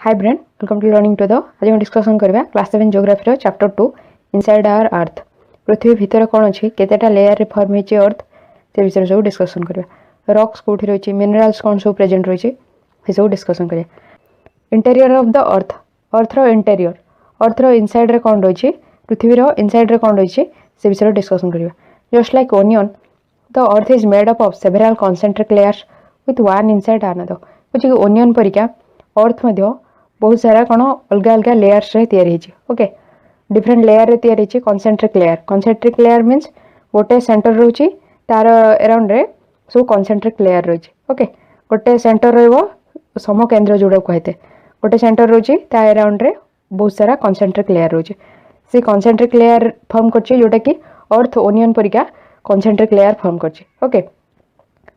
Hi brain welcome to learning to the आज हम discussion करबा क्लास 7 ज्योग्राफी रो चैप्टर 2 इनसाइड आवर अर्थ। पृथ्वी भीतर कोन अछि केतेटा लेयर रे फॉर्म हेछि अर्थ से विषय सब डिस्कसन करबा। रॉक्स कोठी रहछि मिनरल्स कोन सब प्रेजेंट रहछि से सब डिस्कसन करबा। Interior of the earth earth रो इंटीरियर अर्थ रो इनसाइड रे कोन रहछि पृथ्वी रो इनसाइड रे कोन रहछि से विषय डिस्कसन करबा। Just like onion the earth is made up of several concentric layers with one inside another. कुछ ओनियन परिका अर्थ मध्य बहुत सारा कौन अलग अलग लेयर्स रे तैयारी होछि। ओके डिफरेंट लेयर रे तैयारी होछि। कॉन्सेंट्रिक लेयर मींस गोटे सेंटर रहछि तार अराउंड रे सो कॉन्सेंट्रिक लेयर रहछि। ओके गोटे सेंटर रहबो सम केंद्र जोड़ा कहते गोटे सेंटर रहछि ता अराउंड रे बहुत सारा कॉन्सेंट्रिक लेयर रहछि। से कॉन्सेंट्रिक लेयर फॉर्म करछि जोटा कि अर्थ ओनियन परिका कॉन्सेंट्रिक लेयर फॉर्म करछि। Okay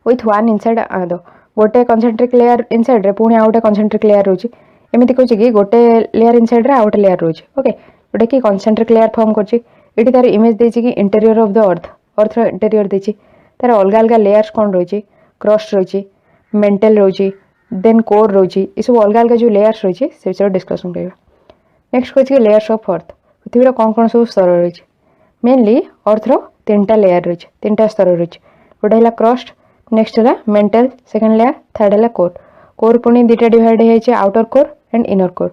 with one inside another गोटे कॉन्सेंट्रिक लेयर इनसाइड रे पुणी आउटे कॉन्सेंट्रिक लेयर रहछि। एमिति कहछि कि गोटे लेयर इनसाइड रे आउट लेयर रहछि। ओके जोटा कि कॉन्सेंट्रिक लेयर फॉर्म करछि। एठी तार इमेज देछि कि interior of the earth earth रो इंटीरियर देछि तार अलग अलग लेयर्स कोन रहछि क्रस्ट रहछि मेंटल रहछि देन कोर रहछि ई सब अलग अलग जो लेयर्स रहछि से विषय डिस्कशन करबा। नेक्स्ट कहछि लेयर्स ऑफ अर्थ पृथ्वी रो कोन कोन सब स्तर रहछि। मेनली अर्थ रो तीनटा लेयर रहछि तीनटा स्तर रहछि। गोटे हला क्रस्ट नेक्स्ट हला मेंटल सेकंड लेयर थर्ड हला कोर। कोर पुनी दुटा डिवाइड हेछि outer core and inner core.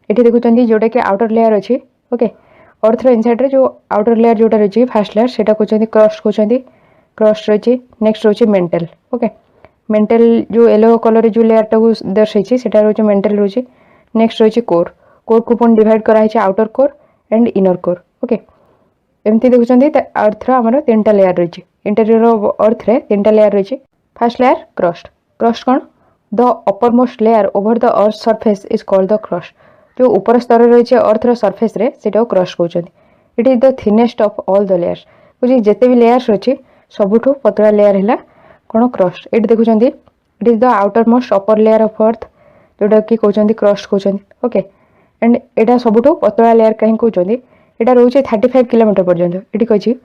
एठी देखुचंदी जोटा कि आउटर लेयर अछि। ओके अर्थ रो इनसाइड रे जो आउटर लेयर जोटा रहछि फर्स्ट लेयर सेटा कहउचंदी क्रस्ट रहछि नेक्स्ट रहछि मेंटल। ओके मेंटल जो येलो कलर जो लेयर टा को दर्शाइछि सेटा रहछि मेंटल रहछि नेक्स्ट रहछि कोर को पुनी डिवाइड करा हेछि outer core and inner core. Okay एमती देखुचंदी अर्थ रो हमर तीनटा लेयर रहछि इंटीरियर ऑफ अर्थ रे तीनटा लेयर रहछि। फर्स्ट लेयर क्रस्ट कोन The uppermost layer over the earth surface is called the crust. जो ऊपर स्तर रही अर्थ रो सरफेस रे सेटा क्रस्ट कहउछन। It is the thinnest of all the layers कुछ जेते भी लेयर्स अछि सबुठु पतला लेयर हैला कोन क्रस्ट। एट देखुछंदी it is the outermost upper layer of earth जोटा कि कहउछंदी क्रस्ट कहउछन। ओके एंड एटा सबुठु पतला लेयर कहीं कहउछंदी एटा रहउछे 35 किलोमीटर पर्यंत। एटी कहछि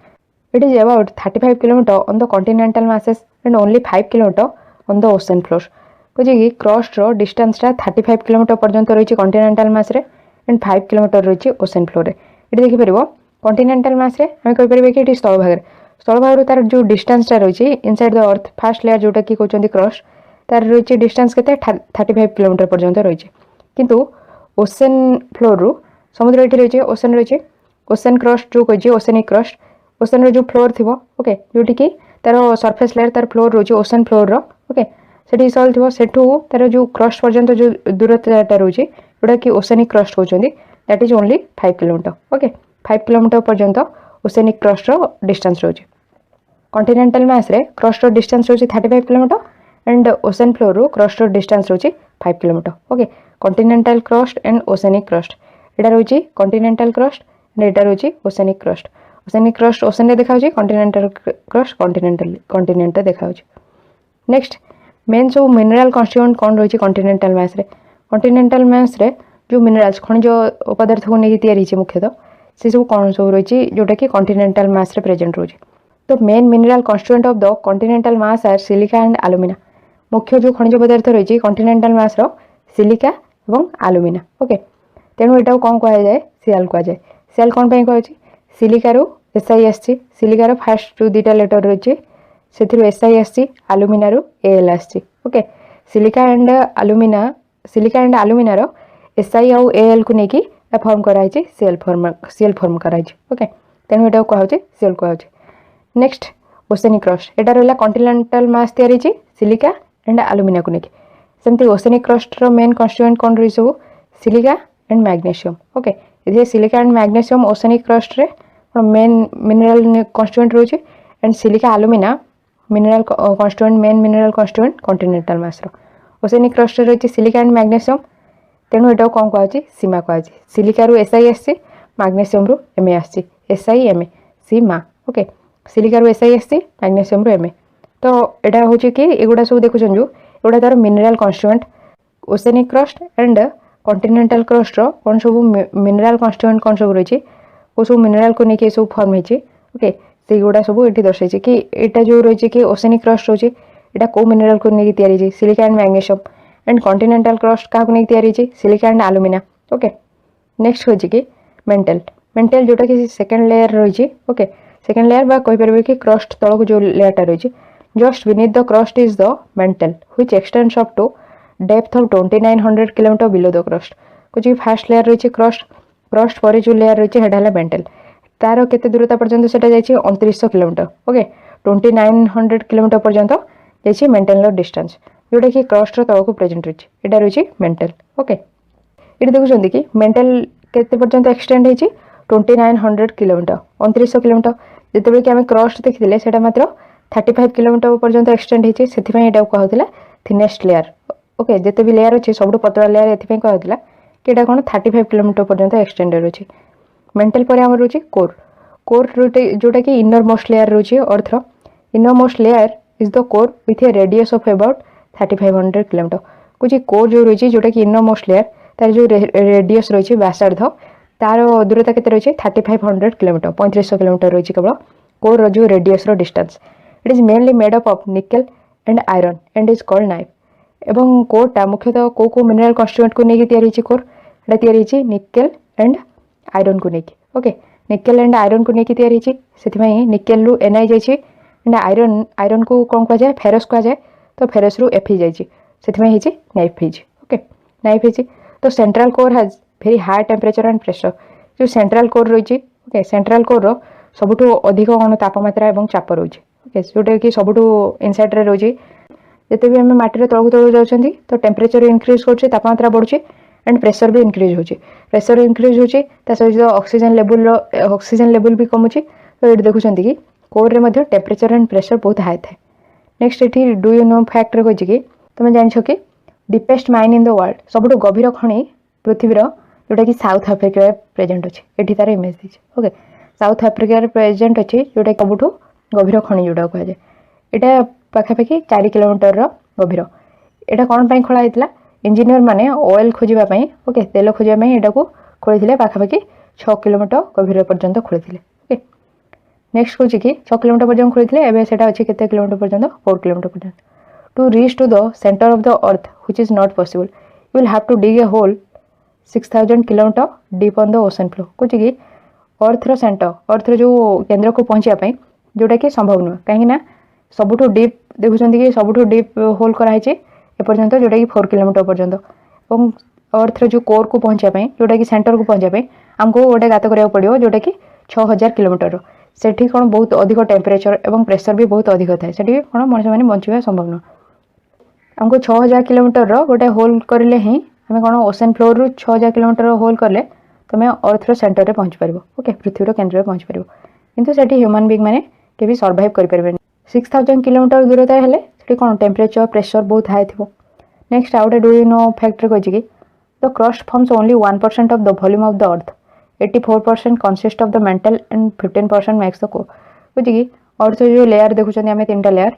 it is about 35 kilometre on the continental masses and only 5 kilometre on the ocean floor. कि क्रस्ट रो डिस्टेंस टा 35 किलोमीटर पर्यंत रही कॉन्टिनेंटल मास रे एंड 5 किलोमीटर रही ओशन फ्लोर रे। इट देखि परबो कॉन्टिनेंटल मास रे हम कहि परबे कि इट स्थल भाग रो तार जो डिस्टेंस टा रही inside the earth first layer जोटा कि कहउचंदी क्रस्ट तार रही डिस्टेंस केते 35 किलोमीटर पर्यंत रही किंतु ओशन फ्लोर रो समुद्र एठी रही ओशन क्रस्ट जो कहछि ओशनिक क्रस्ट ओशन रो जो फ्लोर थिबो। ओके जोटी कि तार सरफेस लेयर तार फ्लोर रही ओशन फ्लोर रो। ओके सेठी सॉल्व थिबो सेठू तार जो क्रस्ट पर्यंत जो दूरता रहउछि जोटा कि ओशनिक क्रस्ट कहउचंदी that is only 5 kilometre. Okay 5 kilometre पर्यंत ओशनिक क्रस्ट रो डिस्टेंस रहउछि। कॉन्टिनेंटल मास रे क्रस्ट रो डिस्टेंस रहउछि 35 किलोमीटर एंड ओशन फ्लोर रो क्रस्ट रो डिस्टेंस रहउछि 5 kilometre. Okay continental crust and oceanic crust एटा रहउछि continental crust and Etah रहउछि oceanic crust ocean रे देखाउछि कॉन्टिनेंटल क्रस्ट कॉन्टिनेंट देखाउछि। नेक्स्ट मेन सब मिनरल कॉन्स्टिट्यूएंट कौन रही कॉन्टिनेंटल मास रे जो मिनरल्स खनिज पदार्थ को नहीं तैयारी है मुख्यतः से सब कौन सब रही जोटा कि कॉन्टिनेंटल मास रे प्रेजेंट रही। तो main mineral constituent of the continental mass are silica and alumina. मुख्य जो खनिज पदार्थ रही कॉन्टिनेंटल मास रो सिलिका एवं एल्युमिना। ओके तेणु एटा कौन कह जाए सीएल कह जाए। सीएल कौन पे कहछि सिलिका रो एसआई आछि सिलिका रो फर्स्ट जो दुटा लेटर रही से एसआई आसी एल्युमिना रो एएल आसी। ओके सिलिका एंड एल्युमिना रो एसआई और एएल को नेकी फॉर्म कराई छि सीएल फॉर्म कराई छि। ओके तेनु एटा कहउछि सीएल कहउछि। नेक्स्ट ओशनिक क्रस्ट एटा रहला कॉन्टिनेंटल मास तैयारी छि सिलिका एंड एल्युमिना को नेकी। सेमति ओशनिक क्रस्ट रो मेन कॉन्स्टिट्यूएंट कोन रही सब सिलिका एंड मैग्नीशियम। ओके इधे silica and magnesium oceanic crust रे मेन मिनरल कॉन्स्टिट्यूएंट रही and silica alumina mineral constituent main mineral constituent continental mass रो। ओशनिक क्रस्ट रही सिलिका एंड मैग्नीशियम तेणु एटा कौन कहछि सीमा कहछि। सिलिका रो एसआई आसी मैग्नीशियम रो एमए आसी SI MA sima. Okay silica रो एसआई आसी मैग्नीशियम रो एमए। तो एटा होछि कि एगुडा सब देखुछन जो एगुडा तार mineral constituent oceanic crust and continental crust रो कोन सब मिनरल कॉन्स्टिट्यूएंट कोन सब रही को सब मिनरल को नेके सब फॉर्म हेछि। ओके से गुडा सब एठी दर्शाइछि कि एटा जो रही कि ओशनिक क्रस्ट रही एटा को मिनरल को नेकी तैयारी छि silica and magnesium and continental crust क्या नहीं तैयारी silica and alumina okay next हूँ कि मेंटल मेंटल जोटा कि सेकेंड लेयर रही ओके सेकेंड लेयर बा कहीपर कि क्रस्ट तलक जो लेयरटा रही just beneath the crust is the mantle which extends up to depth of 2900 kilometre below the crust कुछ फास्ट लेयर रही क्रस्ट क्रस्ट पर जो लेयर रही है मेंटल तार केते दूरता पर्यंत सेटा जाइए 2900 किलोमीटर ओके 2900 किलोमीटर पर्यंत जाइए मेंटल डिस्टेंस जोटा कि क्रस्ट तलक प्रेजेंट रही है रही मेंटल ओके ये देखुं कि मेंटल केते पर्यंत एक्सटेंड होती 2900 किलोमीटर 2900 किलोमीटर जितेबाला कि आम क्रस्ट देखी से मात्र 35 किलोमीटर पर्यंत एक्सटेंड होती से कहला थिनेस्ट लेयर ओके जिते भी लेयर अच्छे सब पतला लेयर ये कहला कि यहाँ कौन 35 किलोमीटर पर्यंत एक्सटेंडेड अच्छे मेंटल पर आम रोचे कोर कोर जोटा कि इनर मोस्ट लेयर रोचे अर्थ inner most layer is the core with A radius of about 3500 kilometre कुछ कोर जो रही जोटा कि इनर मोस्ट लेयर तार जो रेडियस रही व्यासार्ध तार दूरता के रही 3500 किलोमीटर 3500 किलोमीटर रही केवल कोर जो radius distance it is mainly made up of nickel and iron and is called knife एवं कोरटा मुख्यतः को मिनरल कन्स्टिट्यूएंट को लेकिन तैयारी कोर या निकेल एंड आयरन को लेकिन ओके निकेल एंड आयरन को लेकिन तैयारी से निकेल रु एनआई जाइए एंड आयरन आयरन को कौन कहुए फेरस कहुए तो फेरस रु एफी जाइए से नाइफ ओके नाइफ तो central core has very high temperature and pressure जो सेंट्रल कोर रही ओके सेंट्रल कोर सबुठ अधिक कौन तापमात्रा और चाप रही ओके जोटा कि सबुठ इनसाइड रे रही जिते भी आम माटी तलू तलू जाऊँच तो टेम्परेचर इनक्रीज कर तापमात्रा बढ़ुची एंड प्रेशर भी इनक्रीज होची प्रेशर इनक्रीज होची सहित ऑक्सीजन लेवल भी कमुची तो ये देखुं कि कोर रे टेम्परेचर एंड प्रेशर बहुत हाई थाए नेक्स्ट ये डू यू नो फैक्ट रे कही तुम जान कि deepest mine in the world सबुठ गभीर खनि पृथ्वीर जोटा कि साउथ आफ्रिका प्रेजेंट अच्छे ये तार इमेज देती ओके साउथ आफ्रिका प्रेजेंट अच्छे जोटा कि सबुठ गभीर खनि जोटा कहुए यहाँ पाखापाखि 4 किलोमीटर गभीर यहाँ कौन खोला होता इंजीनियर माने ऑयल खोजापी ओके तेल खोजापी यहाँ को खोली पाखापाखि 6 किलोमीटर गभीर पर्यंत खोली ओके नेक्स्ट हूँ कि 6 किलोमीटर पर्यंत खोली एवं से अच्छे केते किलोमीटर पर्यंत 4 किलोमीटर पर्यंत to reach to the centre of the earth which is not possible you will have to dig a hole 6000 kilometre deep on the ocean floor कुछ कि अर्थर सेंटर अर्थर जो केन्द्र को पहुँचापी जोटा कि संभव नुह कहीं सबुठ डीप देखुं कि सबुठ डीप होल कराई एपर्यंत जोटा कि 4 किलोमीटर पर्यंत और अर्थर जो कोर को पहुँचापी जोटा कि सेंटर को पहुँचापी आमको गोटे गात कराया पड़ो जोटा कि 6000 किलोमीटर से कौन बहुत अधिक टेम्परेचर और प्रेशर भी बहुत अधिक थाए से कौन मनुष्य मैंने बंचा संभव नुह आमको 6000 किलोमीटर गोटे होल करें ही आम कौन ओशन फ्लोर रु 6000 किलोमीटर होल कले तुम अर्थर सेंटर में पहुँच पार ओके पृथ्वीर केन्द्र में पहुँच पार किंतु से ह्यूमन बीइंग मैंने केवी सर्वाइव करें 6000 किलोमीटर दूरता है कौन टेम्परेचर प्रेशर बहुत हाई थी नेक्स्ट आउटे डू यू नो फैक्ट कही कि the crust forms only 1% of the volume of the earth 84% consist of the mantle and 15% makes the core बुझे कि अर्थ जो लेयर देखुं आम 3टा लेयर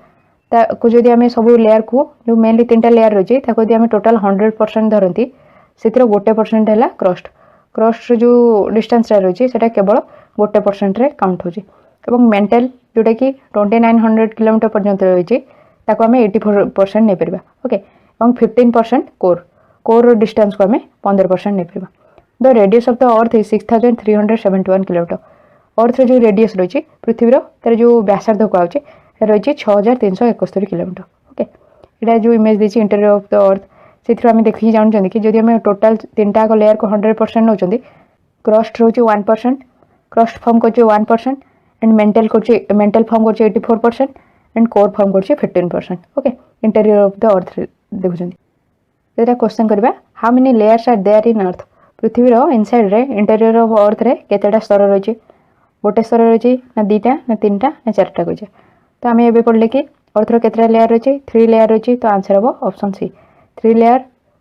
को जदि आम सब लेयर को जो मेनली 3टा लेयर रही है आम टोटाल 100% धरती से 1% है क्रस्ट क्रस्ट जो डिस्टेंस रही है केवल 1% काउंट हो मेंटल जोटा कि 2900 किलोमीटर पर्यंत रही आम 84% नहीं पार ओके और 15% कोर कोर डिस्टेंस को आम 15% नहीं पार the radius of the earth is 6371 kilometre earth जो रेडियस रही पृथ्वीर तार जो व्यासार्ध कहुचे रही 6371 किलोमीटर ओके यहाँ जो इमेज देती इंटीरियर ऑफ द अर्थ से आम देखिए जानते कि जब आम टोटाल 3टा लेयर को 100% नौ क्रस्ट रोचे 1% क्रस्ट फॉर्म कर 1% एंड मेंटल फॉर्म कर 84% एंड कोर फॉर्म कर 15% okay interior of the earth देखुं क्वेश्चन करवा how many layers are there in earth पृथ्वीर इनसाइड रे इंटीरियर ऑफ अर्थ रे केतेटा स्तर रही गोटे स्तर रही ना 2टा ना 3टा ना 4टा कहे तो आम ए पढ़ले कि अर्थर केतेटा लेयर रही 3 लेयर रही तो आंसर हम option C 3 layer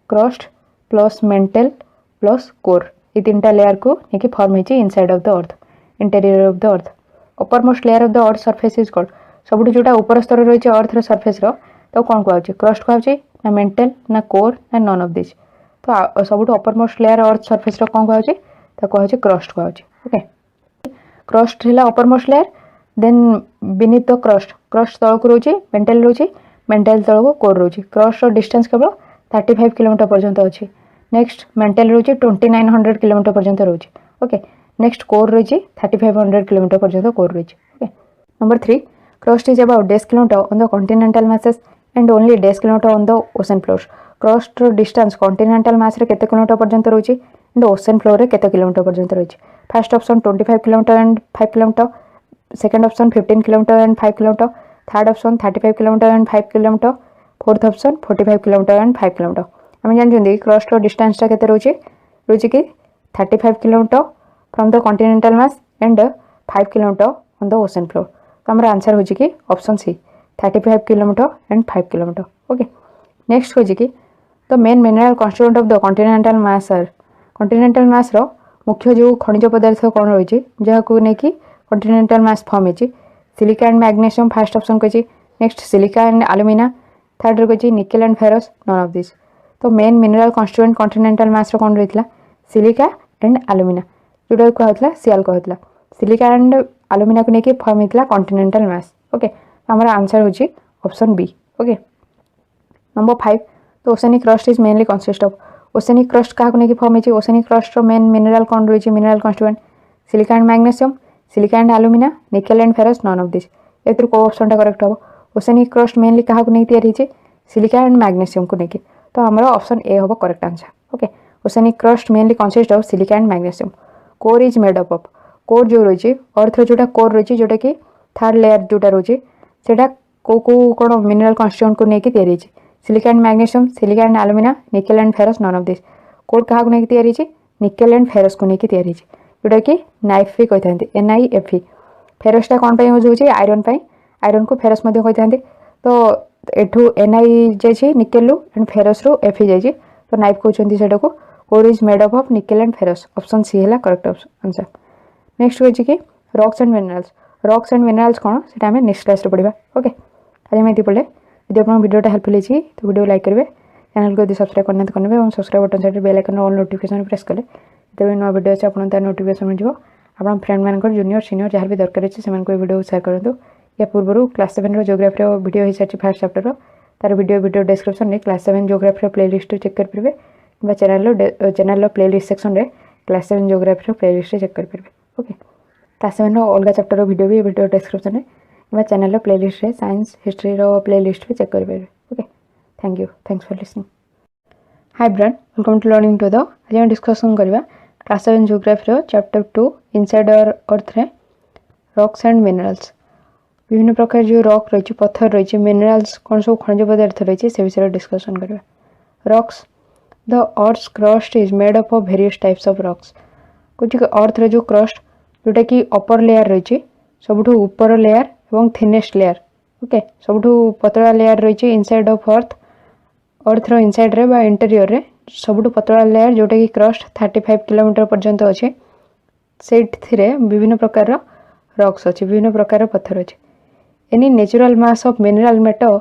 crust plus mantle plus core ये 3टा लेयर को लेकिन फॉर्म होती inside of the earth interior of the earth uppermost layer of the earth surface is called सबुठ जोटा ऊपर स्तर रही अर्थर सरफेस तो कौन कहुचे क्रस्ट कहुचे ना मेंटल ना कोर ना नन ऑफ दिस तो सबुठ uppermost layer earth surface कौन कहुचे तो कहुचे क्रस्ट कहुचे ओके क्रस्ट है uppermost layer then beneath the crust तलक रोचे मेंटल तलक कोर रोचे क्रस्ट डिस्टेंस केवल 35 किलोमीटर पर्यंत अच्छी। नेक्स्ट मेंटल रोचे 2900 किलोमीटर पर्यंत रोचे। ओके नेक्स्ट कोर रोचे 3500 किलोमीटर पर्यंत कोर रोचे। Okay number 3 crust is about 10 kilometre on the continental masses and only 10 kilometre on the ocean floors. Crust distance continental mass रे केते किलोमीटर पर्यंत रोचे एंड ओशन फ्लोर रे केते किलोमीटर पर्यंत रोचे। First option 25 kilometre and 5 kilometre, second option 15 kilometre and 5 kilometre, third option 35 kilometre and 5 kilometre, fourth option 45 kilometre and 5 kilometre. आम जानते क्रस्ट डिस्टेंस केते रोचे रोचे कि 35 kilometre from the continental mass and 5 kilometre on the ocean floor. तो हमारा answer हो कि option C 35 kilometre and 5 kilometre. Okay next हो कि the main mineral constituent of the continental mass are. Continental mass रो मुख्य जो खनिज पदार्थ कौन रही जहाँ नहीं कॉन्टिनेंटल मैस फॉर्म होती silica and magnesium first option कही। Next silica and alumina, third कही nickel and ferrous, none of this. तो main mineral constituent continental mass कौन रही सिलिका एंड एल्यूमिना जोटा कहला सियाल कहला। सिलिका एंड एल्यूमिना को लेकिन फॉर्म होता कॉन्टिनेंटल मैस। ओके हमारा आंसर हो ऑप्शन बी। ओके नंबर 5 तो oceanic crust is mainly consist of. Oceanic crust क्या नहीं फॉर्म होती ओसेनिक क्रस्ट मेन मिनरल कौन रही mineral constituent silica and magnesium, silica and alumina, nickel and ferrous, none of this. एथुर को option टा correct हम। ओसेनिक क्रस्ट मेनली क्या नहीं तैयारी सिलिका एंड मैग्नेशियम को लेकिन तो हमारा ऑप्शन ए हम correct answer. Okay oceanic crust mainly consist of silica and magnesium. Core is made up of. Core जो रही अर्थ जोटा कोर रही जोटा कि थर्ड लेयर जोटा रही से कौन मिनरल कन्स्टिट्यूएंट को लेकिन तैयारी silica and magnesium, silica and alumina, nickel and ferrous, none of this. Core क्या नहीं तैयारी निकेल एंड फेरस को लेकिन तैयारी जोटा कि नाइफ भी कही था NiFe। फेरसटा कौन यूज हो आयरन आयरन को फेरस कही तो एठू Ni जाइए निकेल एंड फेरस रु Fe जाइए तो नाइफ कहते हैं को। Core is made up of nickel and ferrous, option C है करेक्ट आंसर। नेक्स्ट कही कि rocks and minerals. Rocks and minerals कौन से आम नेक्स्ट क्लास पढ़ा। ओके आज आम ये पढ़े। यदि आप वीडियोटा हेल्पफुल होती तो वीडियो लाइक करेंगे, चैनल को यदि सब्सक्राइब करना तो करेंगे और subscribe button side bell icon all notification press कले जो नुआ वीडियो अच्छे आपको तार नोटिफिकेशन मिल जाए। आप फ्रेंड मान जूनियर सीनियर जहाँ भी दरकार अच्छे से वीडियो शेयर करूँ। या पूर्व क्लास 7 जियोग्राफी वीडियो हो सारी फर्स्ट चैप्टर तार वीडियो डिस्क्रिप्शन में क्लास 7 जियोग्राफी प्लेलिस्ट चेक करेंगे कि चैनल प्लेलिस्ट सेक्शन में क्लास 7 जियोग्राफी प्लेलिस्ट चेक करेंगे। ओके क्लास 7 अलग चैप्टर वीडियो भी वीडियो डिस्क्रिप्शन में कि चैनल प्लेलिस्ट में साइंस हिस्ट्री प्लेलिस्ट भी चेक करेंगे। Okay thank you, thanks for listening. Hi brain, welcome to learning to the. आज हम डिस्कसन करवा class 7 geography chapter 2 inside our earth रे रॉक्स एंड मिनरल्स। विभिन्न प्रकार जो रॉक रही पत्थर रही मिनरल्स कौन सब खनिज पदार्थ रही से विषय डिस्कसन करवा। Rocks the earth crust is made up of various types of rocks. कुछ अर्थ रो क्रस्ट जोटा कि अपर लेयर रही सबुठ ऊपर लेयर और थिनेस्ट लेयर। ओके सबुठ पतला लेयर रही इनसाइड ऑफ अर्थ रो इनसाइड रे बा इंटीरियर रे सबुठ पतला लेयर जोटा कि क्रस्ट 35 किलोमीटर पर्यंत अच्छे से विभिन्न प्रकार रॉक्स अच्छे विभिन्न प्रकार पत्थर अच्छे। Any natural mass of mineral matter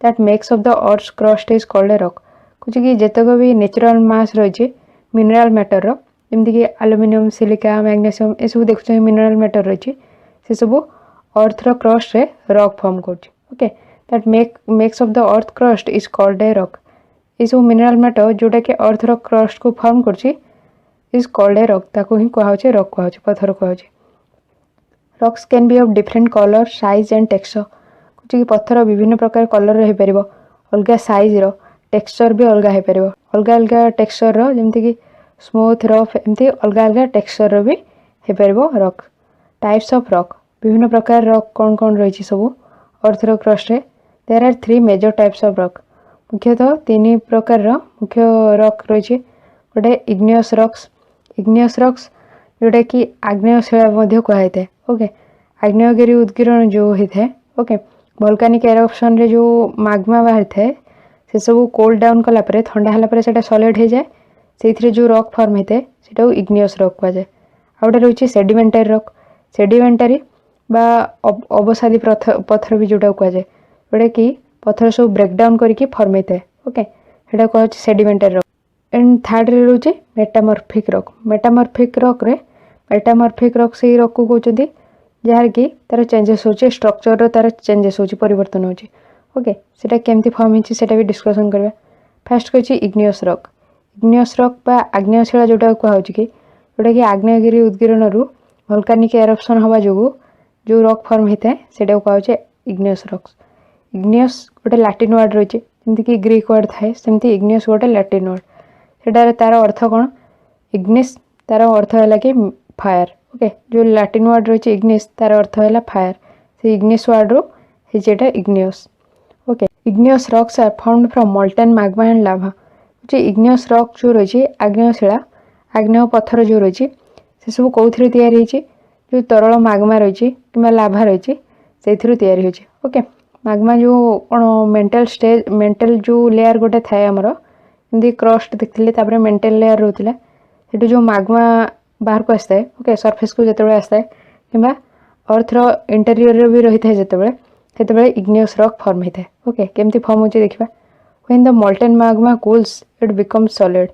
that makes of the earth crust is called a rock. कुछ कि जितक भी नेचुरल मास रही मिनरल मैटर जमीक कि एल्यूमिनियम, सिलिका, मैग्नेशियम ये सब देखुं मिनरल मैटर रही से सब अर्थ रो क्रस्ट रे रॉक फॉर्म कर। Okay that makes of the earth crust is called a rock. ये सब मिनरल मैटर जोटा कि अर्थ रो क्रस्ट को फॉर्म कर इज कॉल्ड ए रॉक ताको ही कहुचे रॉक कहुचे पत्थर कहुचे। Rocks can be of different colour size and texture. कुछ कि पत्थर विभिन्न प्रकार कलर रही पार अलग साइज रो टेक्सचर भी अलग हो पार अलग अलग टेक्सचर रो जमती कि स्मूथ रफ एमती अलग अलग टेक्सचर रो भी हो पार रॉक। टाइप्स ऑफ रॉक विभिन्न प्रकार रॉक कौन कौन रही सब अर्थ रो क्रस्ट रे there are 3 major types of rock. मुख्यतः 3 प्रकार मुख्य रॉक रही गोटे इग्नियस रॉक्स जोटा कि आग्नेय शिला कहुए। ओके आग्नेयगिरी उद्गीरण जो होता है। ओके वोल्केनिक एरप्शन रे जो माग्मा बाहर थाए से सब कोल्ड डाउन कलापर ठंडा है से सॉलिड हो जाए से जो रॉक फॉर्म होता है से इग्नियस रॉक कहुए। आउटे रही सेडिमेंटरी रॉक। सेडिमेंटरी बा अवसादी पत्थर भी जोटा कहुए जोटा कि पत्थर सब ब्रेकडाउन करके फॉर्म होता है। ओके से कह सेडिमेंटरी रॉक। एंड थर्ड रे रोचे मेटामॉर्फिक रॉक। मेटामॉर्फिक रॉक से रॉक को कहते जार कि तार चेंजेस हो स्ट्रक्चर तार चेंजेस हो परिवर्तन हो। ओके सेटा केमती फॉर्म होती भी डिस्कसन करवा। फास्ट कहछि इग्नियस रॉक बा आग्नेयशिला जोटा कहउछि कि जोटा कि आग्नेयगिरी उद्गीरण रु वोल्कानिक एरप्शन हवा जोगु जो रॉक फॉर्म होता है सेटा कहउछि इग्नियस रॉक्स। इग्नियस गोटे लैटिन वर्ड रही जमीक कि ग्रीक वर्ड थाए सेमती इग्नियस गोटे लैटिन वर्ड सेटार तार अर्थ कौन इग्निस तार अर्थ है कि फायर ओके जो लैटिन वर्ड रही इग्निस तार अर्थ है फायर से इग्निस वर्ड रू होटा igneous okay. Igneous rocks are found from molten magma and lava igneous rock जो रही आग्नेयशिला आग्नेय पत्थर जो रही से सब कौन तैयारी जो तरल मैग्मा रही कि लाभा रही से तैयारी होची ओके। मैग्मा जो कौन मेंटल जो लेयर गोटे थाए आमर एमती क्रस्ट देखते मेंटल लेयर रोला से जो मैग्मा बाहर को आसता है ओके सरफेस को जिते आसता है कि अर्थर इंटेरियर भी रही है जिते इग्नियस रॉक फॉर्म होता है ओके। केमती फॉर्म होची देखा when the molten magma cools it becomes solid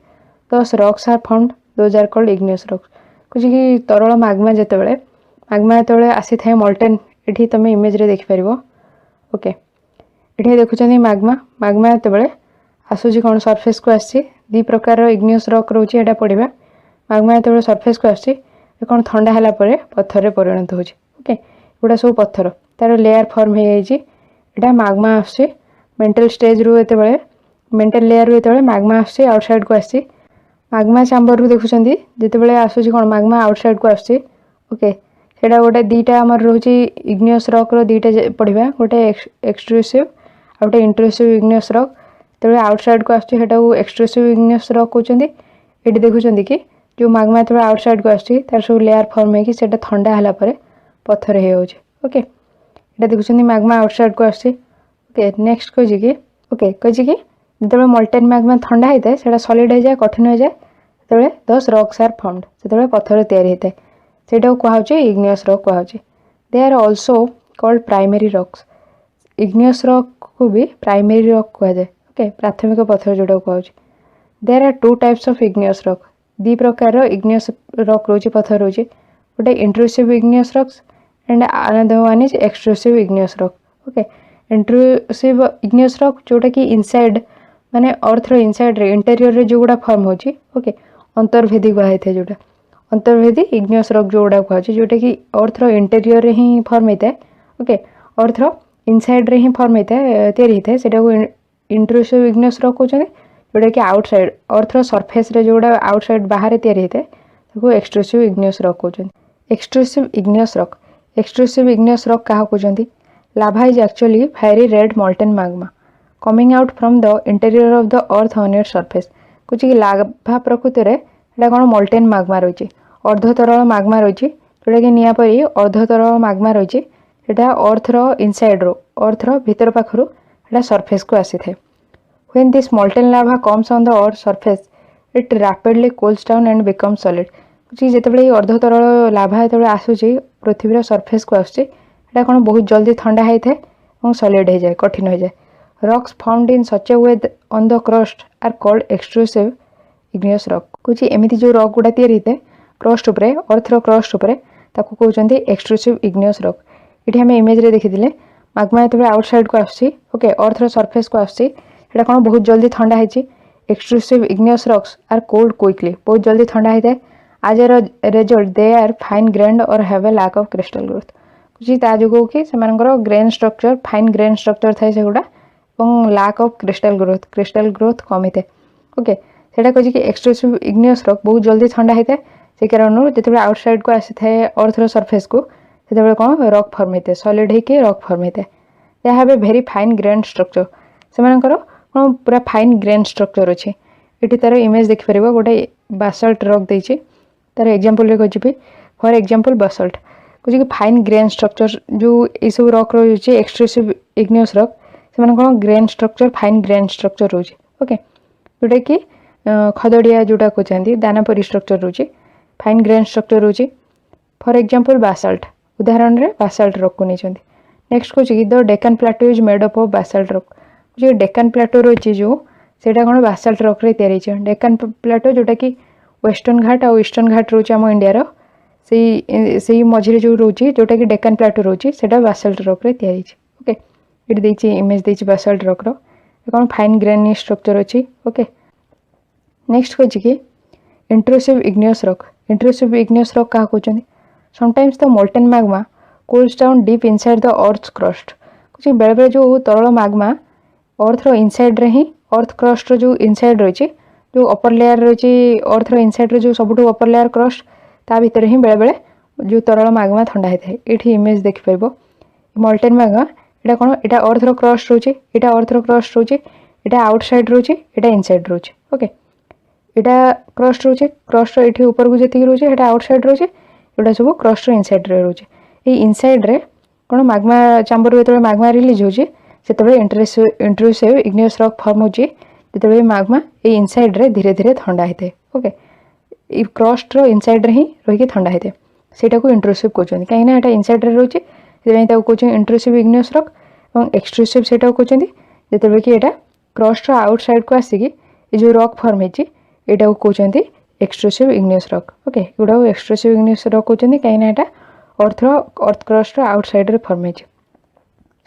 thus rocks are found those are called igneous rocks कुछ कि तरल मैग्मा जिते आसी थाए मोल्टेन ये तुम इमेज रे देखिपर ओके। ये देखुं मैग्मा जो आसूसी कौन सरफेस को आसी दी प्रकार इग्नियस रॉक रोचे एटा पढ़ा मैग्मा जो सरफेस को आसी कौन ठंडा है पत्थर रे परिणत होची ओके। एगुड़ा सब पत्थर तार लेयर फॉर्म हो जाए मैग्मा आसी मेंटल स्टेज रू ये मेंटल लेयर रू ये मैग्मा आसी आउटसाइड को आसी मैग्मा चैम्बर रू देखुं जिते आसूसी कौन मैग्मा आउटसाइड को आसी ओके। सेटा गोटे दीटा आमर रोची इग्नियस रॉक रो दीटा पढ़ा गोटे एक्सट्रूसिव आ गोटे इंट्रूसिव इग्नियस रॉक जो आउटसाइड को आसुची एक्सट्रूसिव इग्नियस रॉक कहते ये देखुं कि जो मैग्मा जो आउटसाइड को आसुची तार सब लेयर फॉर्म होगी ठंडा है पत्थर हो ओके। ये देखुं मैग्मा आउटसाइड को आसुची ओके। नेक्स्ट कही कि ओके कही जो मोल्टेन मैग्मा ठंडा होता है सेटा सॉलिड हो जाए कठिन हो जाए जो दस रॉक्स आर फॉर्म्ड से पत्थर तैयारी होता है सेटा कहुचे इग्नियस रॉक कहुचे। They are also called primary rocks igneous rock को भी प्राइमरी रॉक कह जाए ओके प्राथमिक पत्थर जोटा कहुचे। There are two types of igneous rock दी प्रकार इग्नियस रॉक रोचे पत्थर रोचे गोटे intrusive igneous rocks and another one is extrusive igneous rock okay. Intrusive igneous rock जोटा कि इनसाइड माने अर्थ रो इनसाइड रे इंटीरियर रे जो गुडा फॉर्म होची ओके अंतर्भेदी कहा थे जोटा अंतर्भेदी इग्नियस रॉक जो गुडा कहुचे जोटा कि अर्थ रो इंटीरियर रे ही फॉर्म होता है ओके अर्थ रो इनसाइड रे ही फॉर्म होता है तैयारी होता है सेटा को इंट्रूसिव इग्नियस रॉक कहते हैं जोटा कि आउटसाइड अर्थ रो सरफेस रे जोड़ा आउटसाइड बाहर तैयारी होता है एक्सट्रूसिव इग्नियस रॉक कहते। एक्सट्रूसिव इग्नियस रॉक क्या कहते लाभा is actually fiery red molten magma coming out from the interior of the earth on its surface कुछ लाभा प्रकृति में एटा कौन मोल्टेन मैग्मा रही अर्धतरल मैग्मा रही जोटा कि निया परी अर्धतरल मैग्मा रही अर्थ रो इनसाइड रो अर्थ रो भीतर पाखरु एटा सरफेस को आसी थाए। When this molten lava comes on the earth's surface, it rapidly cools down and becomes solid. कुछ जिते अर्धतरल लाभा जो आसूची पृथ्वीर सरफेस को आसटा कौन बहुत जल्दी ठंडा होता है और सॉलिड हो जाए कठिन हो जाए। Rocks found in such a way on the crust are called extrusive igneous rock कुछ एमती जो रॉक गुड़ा तैयारी होता है क्रस्ट उपरे अर्थर क्रस्ट उपरे ताको कहते एक्सट्रूसिव इग्नियस रॉक। ये आम इमेज रे देखी मैग्मा जो आउटसाइड को आसुची ओके अर्थर सरफेस को आसुची एटा कौन बहुत जल्दी ठंडा है extrusive igneous rocks are cold quickly बहुत जल्दी ठंडा होता है आज result they are fine grained और have a lack of crystal growth कुछ जो कि grain structure fine grain structure थाए से गुड़ा लैक ऑफ क्रिस्टल ग्रोथ कम होता है ओके। सेटा कहे कि एक्सट्रूसिव इग्नियस रॉक बहुत जल्दी ठंडा होता है से कारण जो आउटसाइड को आसी थाए अर्थर सरफेस को से कौन रॉक फॉर्म होता है सॉलिड होकर रॉक फॉर्म होता है they have a very fine grain structure से कौन पूरा फाइन ग्रेन स्ट्रक्चर अच्छे ये तार इमेज देखिपर गोटे बासल्ट रॉक देती तार एग्जांपल कही फॉर एग्जांपल बासल्ट कुछ कि फाइन ग्रेन स्ट्रक्चर जो ये सब रॉक रही एक्सट्रूसिव इग्नियस रॉक से कौन grain structure fine grain structure रोचे ओके जोटा कि खदड़िया जोटा कहते दानापरी स्ट्रक्चर रोचे फाइन ग्रेन स्ट्रक्चर रोचे फॉर एग्जांपल बासल्ट उदाहरण रे बासल्ट रॉक को नहीं। नेक्स्ट कौन कि the Deccan plateau is made up of basalt rock जो डेक्कन प्लाटो रही जो सेटा कौन बासल्ट रॉक रे तैयारी डेक्कन प्लाटो जोटा कि वेस्टर्न घाट और ईस्टर्न घाट रोचे आम इंडिया से मझे जो रोचे जोटा कि डेक्कन प्लाटो रोचे सेटा बासल्ट रॉक रे तैयारी ओके। ये इमेज देती बासल्ट रॉक रो कौन फाइन ग्रेनी स्ट्रक्चर अच्छी। ओके नेक्स्ट कह कि intrusive igneous rock. Intrusive igneous rock क्या कहते sometimes the molten magma cools down deep inside the earth crust. कुछ बेले बेले जो तरल मैग्मा अर्थ रो इनसाइड रे ही अर्थ क्रस्ट रो जो इनसाइड रही जो अपर लेयर रही अर्थ रो इनसाइड रो जो सब अपर लेयर क्रस्ट ता भीतर ही बेले बेले जो तरल मैग्मा ठंडा होता है। ये इमेज देखिपर मोल्टेन मैग्मा यहाँ कौन यहाँ अर्थ रो क्रस्ट रोचे यहाँ अर्थ रो क्रस्ट रोचे यहाँ आउटसाइड रोचे यहाँ इनसाइड रोचे। ओके यहाँ क्रस्ट रोचे क्रस्ट ये ऊपर को जी रोचे यहाँ आउटसाइड रोचे यहाँ सब क्रस्ट रो इनसाइड रोचे। ये इनसाइड रे कौन मैग्मा चैम्बर जो मैग्मा रिलीज होचे से इंट्रूसिव इग्नियस रॉक फॉर्म होची जो मैग्मा ये इनसाइड रे धीरे धीरे ठंडा होता है। ओके ये क्रस्ट रो इनसाइड रे ही रही ठंडा होता है सेटा को इंट्रूसिव कहते कहीं यहाँ इनसाइड रे रोचे कहते इंट्रूसिव इग्नियस रॉक और एक्सट्रूसिव से कहते जिते कि यहाँ क्रस्ट रो आउटसाइड को आसिकी जो रॉक फॉर्म होती यहाँ कहते एक्सट्रूसिव इग्नियस रॉक। ओके एगुड़ा एक्सट्रूसिव इग्नियस रॉक कहते कहीं यहाँ अर्थ क्रस्ट रो आउटसाइड रे फॉर्म होती।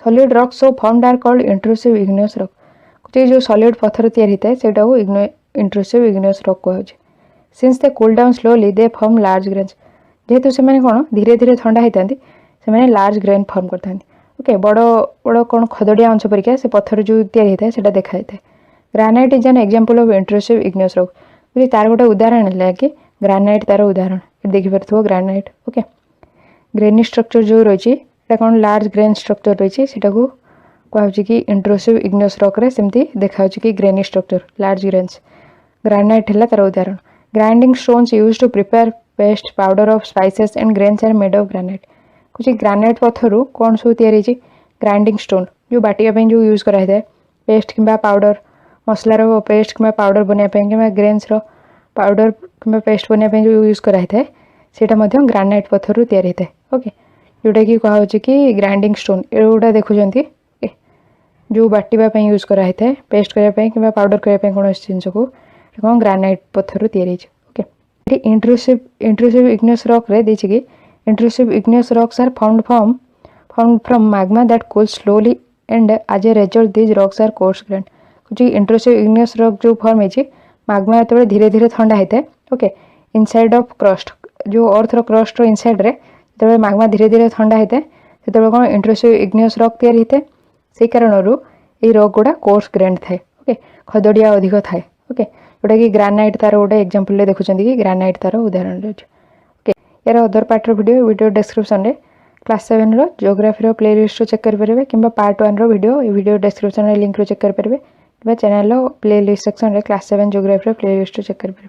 Solid rock so formed are called intrusive igneous rock. कुछ जो सॉलिड पत्थर तैयारी होता है सेटा इंट्रूसिव इग्नियस रॉक कहुए। Since they cool down slowly they form large grains. जेहेतु से कौन धीरे धीरे ठंडा होता से लार्ज ग्रेन फॉर्म करता। ओके बड़ बड़ कौन खदड़िया अंश परीक्षा से पत्थर जो तैयारी होता है देखा जाता है। Granite is an example of intrusive igneous rock. तार गोटे उदाहरण है कि ग्रानाइट तार उदाहरण देखिपार ग्रानाइट। ओके ग्रेनी स्ट्रक्चर जो रही कौन लार्ज ग्रेन स्ट्रक्चर रही कहूँ कि इंट्रूसिव इग्नियस रॉक रे सेमती देखा कि grainy structure large grains. Granite है तार उदाहरण। Grinding stones use to prepare paste powder of spices and grains are made of granite. कुछ ग्रानाइट पत्थर कौन सब तैयारी ग्राइंडिंग स्टोन जो बाटिया जो यूज कराई है पेस्ट कि पाउडर मसलार पेस्ट कि पाउडर बनाइए कि ग्रेन्स पाउडर कि पेस्ट बनाइए जो यूज कराई है सेटा ग्रानाइट पत्थर तैयारी होता है। ओके जोटा कि कहूँ कि ग्राइंडिंग स्टोन एगुड़ा देखुं जो बाटिया यूज कराई है पेस्ट करने कि पाउडर करने कौन जिनस को कौन ग्रानाइट पत्थर तैयारी। ओके ये इंट्रूसिव इग्नियस रॉक रे देछि कि intrusive igneous rocks are found from magma that cools slowly and as a result these rocks are coarse grain. कुछ इंट्रूसिव इग्नियस रॉक जो फॉर्म है मैग्मा जो धीरे धीरे ठंडा होता है। ओके इनसाइड ऑफ क्रस्ट जो अर्थ रो क्रस्ट रो इनसाइड रे जो मैग्मा धीरे धीरे ठंडा होता है से कौन इंट्रूसिव इग्नियस रॉक तैयारी होता है से कारण ये रॉक गुड़ा कोर्स ग्रेन थाए। ओके खदड़िया अधिक थाए। ओके जोटा कि ग्रानाइट तार गोटे एग्जांपल देखुं कि ग्रानाइट तार उदाहरण रही। ओके यार अदर पार्ट वीडियो डिस्क्रिप्शन रे क्लास 7 रो जियोग्राफी प्ले लिस्ट चेक करेंगे कि पार्ट 1 रो वीडियो डिस्क्रिप्शन रे लिंक रो चेक करेंगे कि चैनल प्ले लिस्ट सेक्शन रे class 7 geography playlist check करेंगे।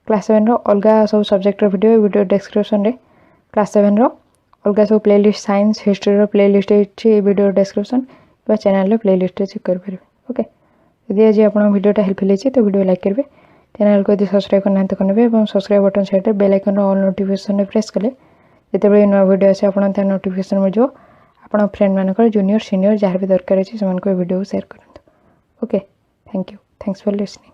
क्लास 7 रो अलग सब सब्जेक्ट वीडियो डिस्क्रिप्शन रे क्लास 7 रो अलग सब प्ले लिस्ट साइंस हिस्ट्री रो प्ले लिस्ट वीडियो डिस्क्रिप्शन कि चैनल प्ले लिस्ट चेक करेंगे। ओके यदि आज आप वीडियोटा हेल्पफुल होती तो वीडियो लाइक करेंगे चैनल को यदि सब्सक्राइब करना तो करेंगे और सब्सक्राइब बटन साइड में bell icon all notification press कले जिते नुआ वीडियो आसे आपन तार नोटिफिकेशन मिल जाओ आपन फ्रेंड मानकर जूनियर सीनियर जहाँ भी दरकार अच्छे से वीडियो शेयर करूँ। Okay thank you thanks for listening.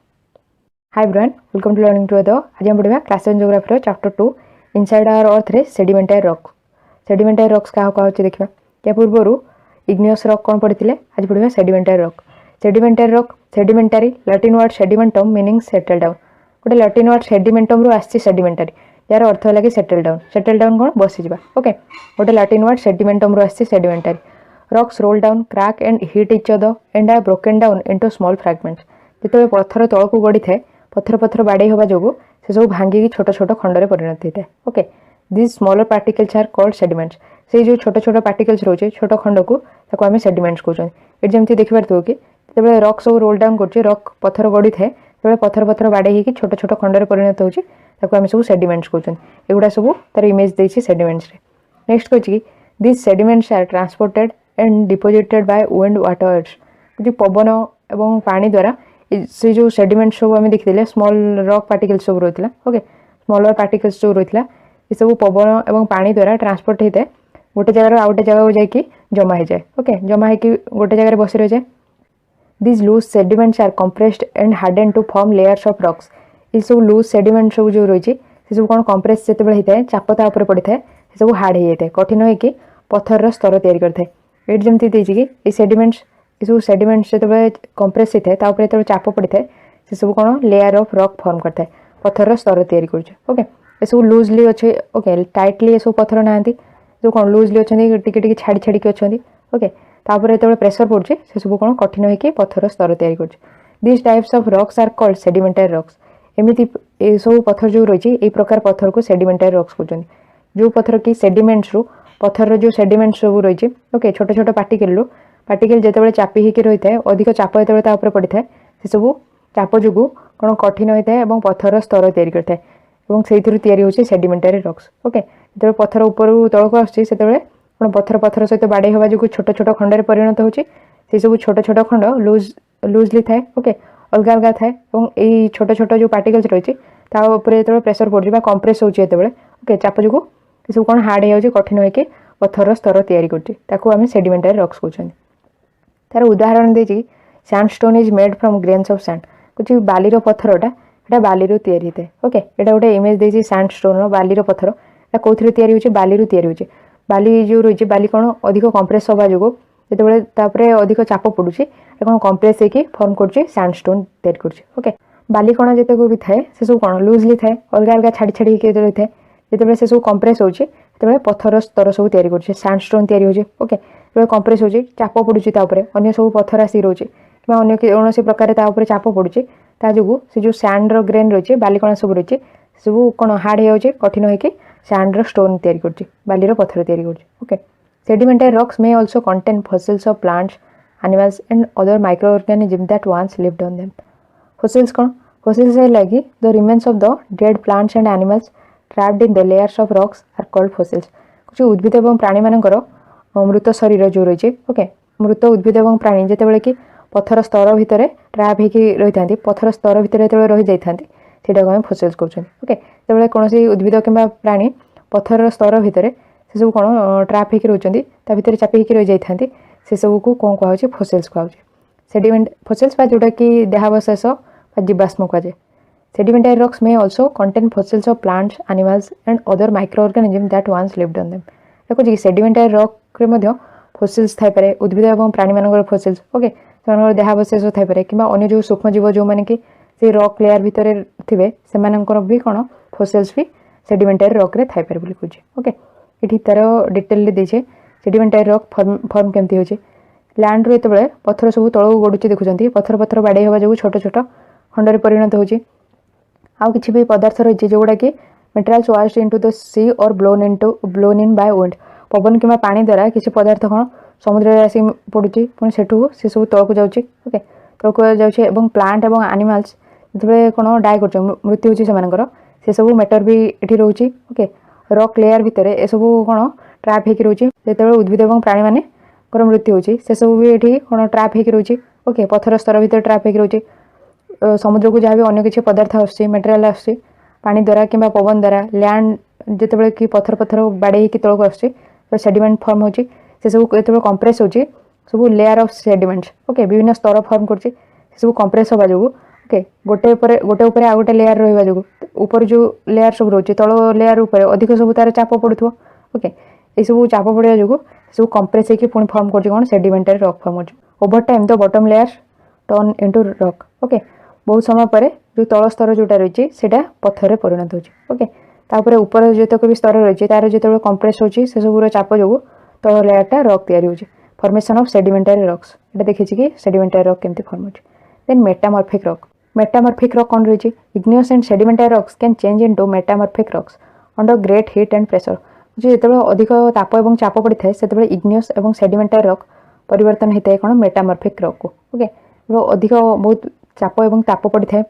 Hi brand welcome to learning to the आज हम पढ़ा class 7 geography chapter 2 inside our earth रे सेडिमेंटारी रॉक। सेडिमेंटारी रॉक्स क्या कहुचे देखा या पूर्व इग्नियस रॉक कौन पढ़ी आज पढ़ा sedimentary rock. Sedimentary rock sedimentary Latin word sedimentum meaning settle down गोटे लैटिन वर्ड सेडिमेंटम रू आसी सेडिमेंटारी यार अर्थ है कि सेटल डाउन कौन बसीजा। ओके गोटे लैटिन वर्ड सेडिमेंटम रू आसी sedimentary rocks roll down crack and hit each other and are broken down into small fragments. जिते पत्थर तल को गड़ी थाए पत्थर बाड़े हवा जो से सब भांगी छोट छोट खंड में परिणत होता है। Okay this smaller particles are called sediments. से जो छोट छोट पार्टिकल्स रोचे छोट खंड को आम सेडिमेंट्स कहते हैं। ये जमी देखिपार कि जो रॉक सब रोल डाउन कर रॉक पत्थर गड़ी थाए जो पत्थर बाड़े हो छोट छोट खंड में परिणत होती सब सेडिमेंट्स कहते हैं। एगुड़ा सब तार इमेज देती सेडिमेंट्स रे। नेक्स्ट कही this sediments are transported and deposited by wind waters. जो पवन और पानी द्वारा से जो सेडिमेंट्स सब आम देखते स्मॉल रॉक पार्टिकल्स सब रही। ओके स्मॉलर पार्टिकल्स जो रही ये सब पवन और पानी द्वारा ट्रांसपोर्ट होता है गोटे जगह आउ गोटे जगह जाकि जमा हो जाए। ओके जमा हो गोटे जगह बस रही जाए। These loose sediments are compressed and hardened to form layers of rocks। ये सब लूज सेडिमेंट सब जो रही सब कौन कंप्रेस जिते होता है चाप ता पड़े था सब हार्ड हो जाए कठिन होकर पत्थर स्तर तैयारी करता है। ये जमी कि ये सेडिमेंट्स सब सेडिमेंट्स जो कंप्रेस होता है तापर जो चाप पड़ी था से सब कौन लेयर ऑफ रॉक फॉर्म करता है पत्थर स्तर तैयारी कर ओके ये सब लूजली अच्छे ओके टाइटली ये सब पत्थर ना जो कौन लूजली अच्छा टिके छाड़ी छाड़ी अच्छा ओके तापर जो प्रेसर पड़े से सब कौन कठिन होकर पत्थर स्तर तैयारी कर this types of rocks are called sedimentary rocks एमती ये सब पत्थर जो रही है प्रकार पत्थर को सेडिमेंटरी रॉक्स कहते जो पत्थर कि सेडिमेंट्स रु पत्थर जो सेडिमेंट्स सब रही ओके छोट छोट पार्टिकल पार्टिकल जिते चापी होकर रही है अधिक चाप जो पड़ी था से सब चाप जो कौन कठिन होता है और पत्थर स्तर तैयारी करता है और से होची सेडिमेंटरी रॉक्स ओके जो पत्थर ऊपर तौक आसे कौन पत्थर पत्थर सहित बाड़े हवा जो छोट छोट खंडे परिणत होची से सब छोट छोट खंड लूजली थाए ओके अलग अलग थाए और यही छोट छोट जो पार्टिकल्स रही जो प्रेसर पड़े कंप्रेस होती ओके चाप जो सब कौन हार्ड हो कठिन होकर पत्थर स्तर तैयारी कर सेडिमेंटरी रॉक्स कहते तार उदाहरण देती sandstone is made from grains of sand कुछ बालीर पत्थरटा एटा बालीरू तैयारी होता है ओके एटा गोटे इमेज देती सैंडस्टोन बालीर पत्थर एटा कौन तैयारी होची बालीरू तैयारी होची बाली जो रही बाली कौन अधिक कंप्रेस हवा जो जिते अधिक चाप पड़ुची कौन कंप्रेस होकर फॉर्म कर सैंडस्टोन तैयारी कर ओके बाली कण जिते भी थाए से सब कौन लूजली थाए अलग अलग छाड़ी छाड़ी रही है जिते से सब कंप्रेस होची पत्थर स्तर सब तैयारी कर सैंडस्टोन तैयारी होची ओके जो कंप्रेस होची चाप पड़ुची अन्य सब पत्थर आसी रोचे कि अन्य कौन प्रकार चाप पड़ुची जो से जो सैंड्र ग्रेन रही है बाली कण सब रही सब कौन हार्ड हो कठिन होकर सैंड्र स्टोन तैयारी कर बालीर पत्थर तैयारी कर okay sedimentary rocks may also contain fossils of plants animals and other micro organism that once lived on them fossils कौन फॉसिल्स है like the remains of the dead plants and animals trapped in the layers of rocks are called fossils कुछ उद्भिद और प्राणी मानकर मृत शरीर जो रही है ओके मृत उद्भिद और प्राणी जिते कि पत्थर स्तर भितर ट्रैप होकर रही था पत्थर स्तर भितर जो रही जाती से फॉसिल्स कहते ओके जो कौन उद्भिद कि प्राणी पत्थर स्तर भितर से सब कौन ट्रैप होकर रोचते भितर चापी होकर रही जाती से सब को कौन कहुचे फॉसिल्स कहुचे सेडिमेंट फॉसिल्स जोटा कि देहावशेष जीवाश्म कहुए sedimentary rocks may also contain fossils of plants animals and other micro organism that once lived on them देखो सेडिमेंटरी रॉक रे फॉसिल्स थाई उद्भिद और प्राणी मान फॉसिल्स ओके से देहावशेष थाई कि अन्य जो सूक्ष्मजीव जो मैंने कि से रॉक लेयर भितर थे से भी कौन फॉसिल्स भी सेडिमेंटरी रॉक रे थाई पारे बोली कहूँ ओके ये तार डिटेल देछे सेडिमेंटरी रॉक फॉर्म केमती होचे लैंड रो जो पत्थर सब तल गड़ुची देखुं पत्थर पत्थर बाड़े हवा जो छोट छोट खंडे परिणत होची आउ किछि भी पदार्थ रही जोड़ा कि मेटेरियल्स वाश्ड इनटू द सी और ब्लोन इन बाय विंड पवन किंवा पानी द्वारा किसी पदार्थ कौन समुद्र में आसी पड़ुची पुणी सेठू से सब तलक जाऊँगी ओके तलक जाऊँचे प्लांट और एनिमल्स जो कौन डाए कर मृत्यु होकर से सब मैटर भी ये रोचे ओके रॉक लेयर भितर ए सब कौन ट्रैप होकर रोचे जो उद्भिद और प्राणी मैंने मृत्यु होची से सब भी ये कौन ट्रैप होकर रोचे ओके पत्थर स्तर भितर ट्रैप होकर रोचे समुद्र को जहाँ भी अन्य किसी पदार्थ आटेरियाल आसूँ पानी द्वारा कि पवन द्वारा लैंड जिते कि पत्थर पत्थर बाड़े होकर तलक आसूँ सेडिमेंट फॉर्म होची से सब जो कंप्रेस होची sub layer of sediments okay विभिन्न स्तर फॉर्म कर सब कंप्रेस हवा जो ओके गोटे ऊपर आ गोटे लेयर रहा जो ऊपर जो लेयर सब रोचे तल लेयर उपर अधिक सब तार चाप पड़ुथो ओके ये सब चाप पड़ा जो सब कंप्रेस होकर पुणी फॉर्म कर कौन सेडिमेंटरी रॉक फॉर्म कर over time the bottom layer turn into rock okay बहुत समय पर जो तल स्तर जोटा रही है पत्थर में परिणत होची ओके तापर ऊपर जितक भी स्तर रही तार जो कंप्रेस होची से सब चाप जो तल लेयरटा रॉक तैयारी होची फॉर्मेशन ऑफ सेडिमेंटरी रॉक्स ये देखिए कि सेडिमेंटरी रॉक केमती फॉर्म होची देन मेटामॉर्फिक रॉक कौन रही igneous and sedimentary rocks can change into metamorphic rocks under great heat and pressure जो अधिक ताप और चाप पड़ी था से इग्नियस और सेडिमेंटरी रॉक परिवर्तन होता है कौन मेटामॉर्फिक रॉक को ओके अधिक बहुत चाप और ताप पड़ी था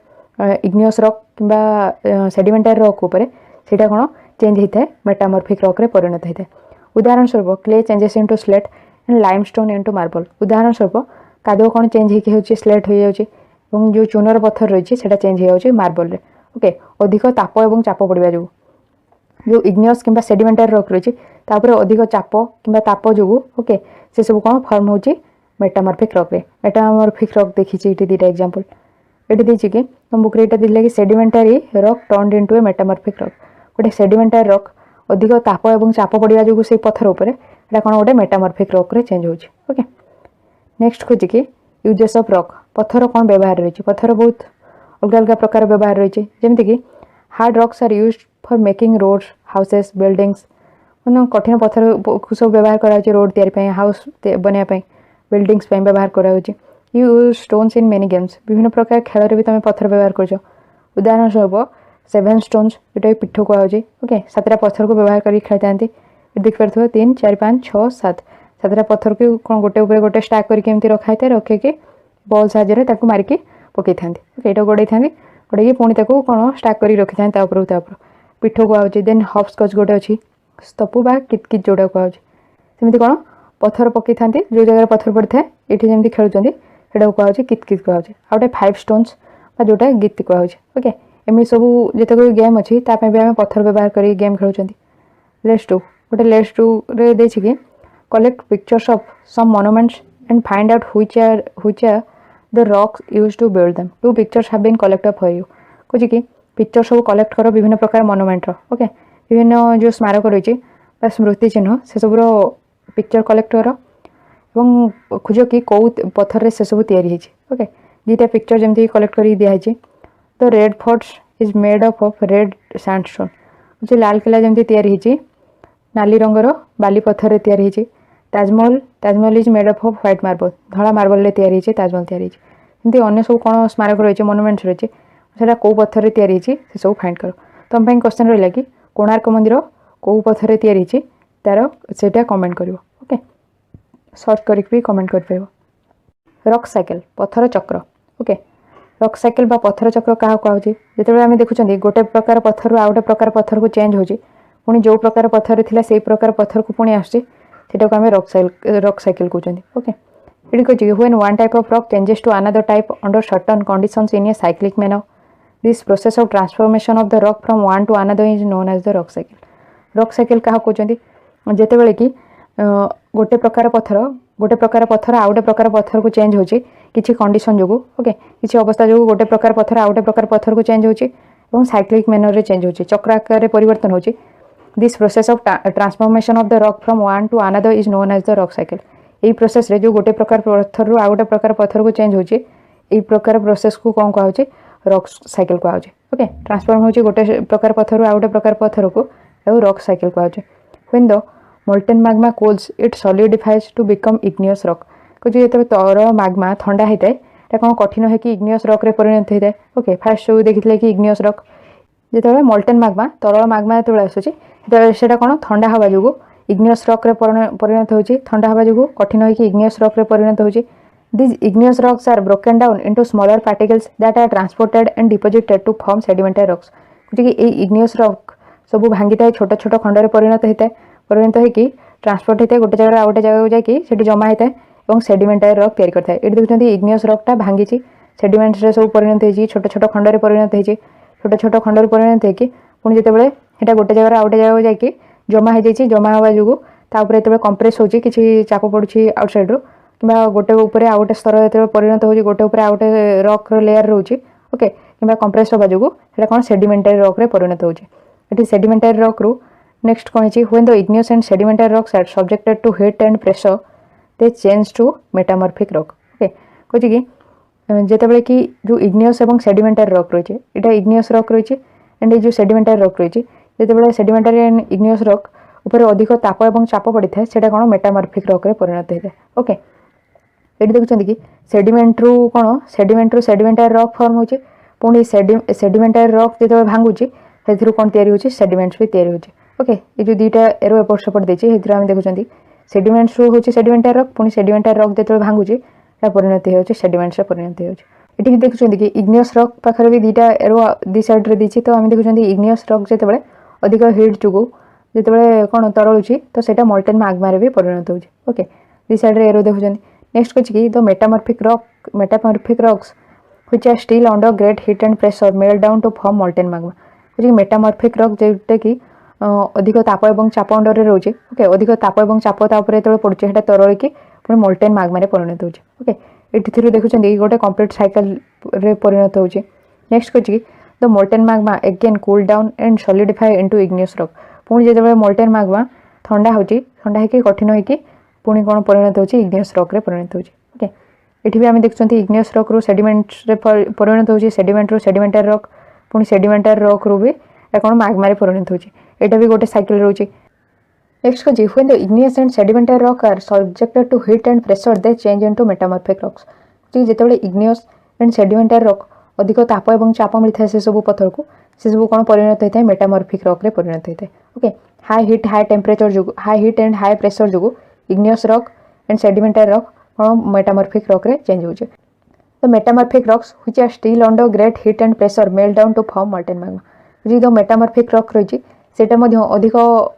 इग्नियस रॉक कि सेडिमेंटरी रॉक उपर से कौन चेंज होता है मेटामॉर्फिक रॉक रे परिणत होता है उदाहरण स्वरूप clay changes into slate and limestone into marble उदाहरण स्वरूप कादो कौन चेंज होकर स्लेट हो जाए जो चूनर पत्थर रही है चेंज हो जाए मार्बल रे ओके अधिक ताप और चाप पड़ा जो इग्नियस कि सेडिमेंटरी रॉक रही है अधिक चाप कि ताप जो ओके से सब कौन फॉर्म हो मेटामॉर्फिक रॉक रे मेटामॉर्फिक रॉक देखी दुटा एग्जांपल ये देखिए कि तुम बुक रे दिल्ली कि सेडिमेंटरी रॉक टर्न्ड इनटू ए मेटामॉर्फिक रॉक गोटे सेडिमेंटरी रॉक अधिक ताप और चाप पड़ा जो से पत्थर उपर कौन गोटे मेटामॉर्फिक रॉक रे चेंज होची ओके नेक्स्ट खोजी कि यूजेस ऑफ रॉक पत्थर कौन व्यवहार रही पत्थर बहुत अलग अलग प्रकार व्यवहार रही जमीक कि hard rocks are used for making roads houses buildings मतलब कठिन पत्थर को सब व्यवहार करा रोड तैयारी हाउस बनवाई बिल्डिंग्स व्यवहार करा use stones in many games विभिन्न प्रकार खेल भी तुम पत्थर व्यवहार कर उदाहरण स्वरूप 7 स्टोन्स जोटा पिठ कहुचे ओके 7टा पत्थर को व्यवहार कर खेल था देखिए 3 4 5 6 7 7टा पत्थर को कौन गोटे उपर गोटे स्टाक करके रखा था रखिकी बॉल साहय मारिकी पकई था ओके ये गोड़े था गोड़े पुणी कौन स्टाक कर रखी था पिठ कहुचे देन हॉपस्कच गोटे अच्छी स्तपू बा कितकित जोटा कहुचे सेमती कौन पत्थर पकई था जो जगह पत्थर पड़ी था ये जमी खेलुँच से कहुचे कितकित कहुचे आउटे 5 स्टोन्स जोटा गीत कहुचे ओके एमती सब जिते गेम अच्छी भी आम पत्थर व्यवहार कर गेम खेलुँच लेट्स डू गोटे लेट्स डू रे देछि कि collect pictures of some monuments and find out which are the rocks used to build them 2 pictures have been collected for you कहे कि पिक्चर सब कलेक्ट कर विभिन्न प्रकार मोनुमेंट ओके विभिन्न जो स्मारक रही स्मृति चिन्ह से सब पिक्चर कलेक्ट कर एवं खोज कि कौ पत्थर से सब तैयारी ओके 2टा पिक्चर जमी कलेक्ट कर दिखाई the red forts is made of red sandstone जो लाल किला जमी तैयारी नाली रंगर बाली पत्थर तैयारी Taj Mahal is made of white marble धला मार्बल तैयारी ताजमहल तैयारी एमती अन्य सब कौन स्मारक रही मोनुमेंट्स रही से कौ पत्थर तैयारी से सब फाइंड कर तुम क्वेश्चन रहा कि कोणार्क मंदिर कौ पत्थर तैयारी तार से कमेंट कर ओके सर्च करके कमेंट कर रॉक साइकिल पत्थर चक्र ओके रॉक साइकिल बा पत्थर चक्र क्या कहुचे जो आम देखुं गोटे प्रकार पत्थर आउ गोटे प्रकार पत्थर को चेंज होची पुणी जो प्रकार पत्थर थिला से प्रकार पत्थर को पुणी आसटा को आम रॉक साइकिल कहते ओके ये कहे when one type of rock changes to another type under certain conditions in a cyclic manner this process of transformation of the rock from one to another is known as the rock cycle क्या कहते जितेबाला कि गोटे प्रकार पत्थर आउ गोटे प्रकार पत्थर को चेंज होची किसी कंडीशन जो ओके किसी अवस्था जो गोटे प्रकार पत्थर आउ गोटे प्रकार पत्थर को चेंज होची और साइक्लिक मैनर रे चेंज होची चक्र आकार परिवर्तन होची this process of transformation of the rock from one to another is known as the rock cycle यही प्रोसेस रे जो गोटे प्रकार पत्थर रू आउ गोटे प्रकार पत्थर को चेंज होची यही प्रकार प्रोसेस को कौन कहुचे रॉक साइकिल कहुचे ओके ट्रांसफॉर्म होची गोटे प्रकार पत्थर रू आउ गोटे प्रकार पत्थर को रॉक साइकिल कहुचे when the molten magma cools it solidifies to become igneous rock कहे जो तर मैग्मा ठंडा होता है कौन कठिन है कि इग्नियस रॉक रे परिणत होता है ओके फास्ट जो देखी कि इग्नियस रॉक जो मोल्टेन मैग्मा तरल मैग्मा जो आसूँ से कौन ठंडा हवा जो इग्नियस रॉक रे परिणत होची ठंडा हवा जो कठिन है कि इग्नियस रॉक रे परिणत होची this igneous rocks are broken down into smaller particles that are transported and deposited to form sedimentary rocks कि इग्नियस रॉक सब भांगी था छोट छोट खंड परिणत होता है परिणत होकर ट्रांसपोर्ट होता है गोटे जगह आउ गोटे जगह जाकि जमा होता है और सेडिमेंटरी रॉक तैयारी करता है ये देखते इग्नियस रॉकटा भांगी सेडिमेंट्स सब परिणत होती छोट छोट खंड परिणत होती छोट छोट खंड परिणत होकर पुणी जितेबाला यहाँ गोटे जगह आउ गोटे जगह जाकि जमा हो जाए जमा हवा जो जो कंप्रेस होची किसी चाप पड़ुची आउटसाइड रू कि गोटे उपर आउ गोटे स्तर जो परिणत हो गोटे उपर आउ गोटे रॉक लेयर रोचे ओके कि कंप्रेस हवा जो कौन सेडिमेंटरी रॉक रे परिणत होती सेडिमेंटरी रॉक रू नेक्स्ट कौन है when the igneous and sedimentary rocks are subjected to heat and pressure they change to metamorphic rock okay कहे कि जितेबाला कि जो इग्नियस और सेडिमेंटरी रॉक रही है यहाँ इग्नियस रॉक रही है एंड ये जो सेडिमेंटरी रॉक रही है जितेबाला सेडिमेंटरी एंड इग्नियस रॉक उपर अधिक ताप और चाप पड़ी था से कौन मेटामॉर्फिक रॉक रे परिणत होता है ओके ये देखते कि सेडिमेंट रू कौन सेडिमेंटरी रॉक फॉर्म होची पुणी सेडिमेंटरी रॉक जो भांगुची से कौन तैयारी होची सेडिमेंट्स भी तैयारी होची ओके ये जो 2टा एरो एपट सेपट देती है आम देखुं सेडिमेंट्स रू हूँ सेडिमेंटरी रॉक पुणी सेडिमेंटरी रॉक जो भांगुची परिणति हो सेडिमेंट्स परिणति होती ये देखुं कि इग्नियस रॉक पाखे भी 2टा एरो दी साइड रे दी तो आम देखुं इग्नियस रॉक जो अधिक हिट जो कौन तरलुची तो सेटा मोल्टेन मैग्मा भी परिणत होची ओके दी साइड रे एरो देखुं नेक्स्ट कहे the metamorphic rocks which are still under great heat and pressure melt down to form molten magma कहे मेटामॉर्फिक रॉक जोटा कि अधिक ताप और चाप अंडर रोचे ओके अधिक ताप और चाप जो पड़े तरल पुणी मोल्टेन मैग्मा परिणत होची ओके ये देखुं गोटे कंप्लीट साइकिल रे परिणत होची नेक्स्ट कहे the molten magma again cool down and solidify into igneous rock पुणी जो मोल्टेन मैग्मा ठंडा होची ठंडा होकर कठिन होकर पुणी कौन परिणत होची इग्नियस रॉक रे परिणत होची ओके ये भी आम देखुं इग्नियस रॉक रू सेडिमेंट परिणत होची सेडिमेंट रू सेडिमेंटरी रॉक पुणी सेडिमेंटरी रॉक रू भी कौन मैग्मा परिणत होची एटा भी गोटे साइकिल रोचे। नेक्स्ट को when the igneous and sedimentary rock are subjected to heat and pressure they change into metamorphic rocks जिते इग्नियस एंड सेडिमेंटरी रॉक अधिक ताप और चाप मिलता है से सब पत्थर को से सब कौन परिणत होता है मेटामॉर्फिक रॉक रे परिणत होता है। Okay high heat high temperature जो high heat and high pressure जो igneous rock and sedimentary rock कौन मेटामॉर्फिक रॉक रे चेंज होचे। The metamorphic rocks which are still under great heat and pressure melt down to form molten magma जो metamorphic rock रही सेटा अधिक